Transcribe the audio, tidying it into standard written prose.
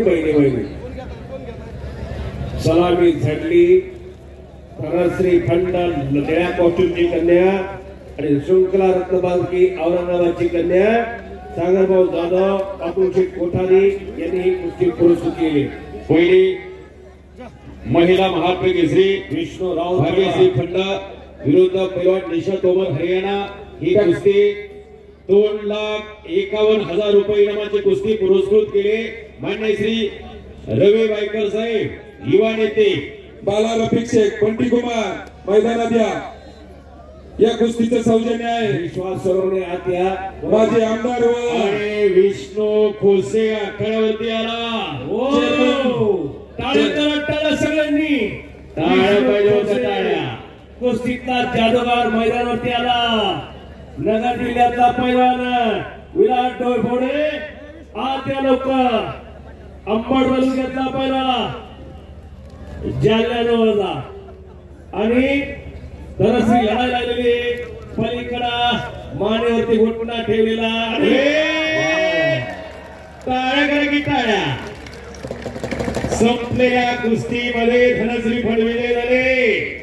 बहिणी सलामी झडली धनश्री खंड निळ्या कॉस्ट्यूमची कन्या आणि शृंखला रत्नबालकी औरंगाबादची कन्या सागरभाऊ जाधव अतुल शेठ कोठारी यांनी ही कुस्ती पुरस्कृत केली। पहिली महिला महात्मा केसरी विष्णू राव भाग्यश्री खंड विरुद्ध पैलवान निशा तोमर हरियाणा ही कुस्ती 2,51,000 रुपये इनामाची कुस्ती पुरस्कृत केले। मान्य श्री रवी बायकर साहेब युवा नेते बाला रफिक शेख बंटी कुमार मैदानात या कुस्तीचं सौजन्य आहे। विश्वास सरोने आत्या माझे आमदार आणि विष्णू खोसे आखाड्यावरती आला। टाळ्या सगळ्यांनी टाळ्या पाहिजे होत्या टाळ्या। कुस्तीतला जादूगार मैदानावरती आला। नगर जिल्ह्यातला पैलवान विराट डोळफोडे आत्या लवकर अंबड तालुक्यातला पैलवान जालन्यावरचा आणि धनश्री लढाई लागलेली पलीकडा मानेवरती घोटपुन्हा ठेवलेला टाळ्या करा की टाळ्या। संपलेल्या कुस्तीमध्ये धनश्री फडविले झाले।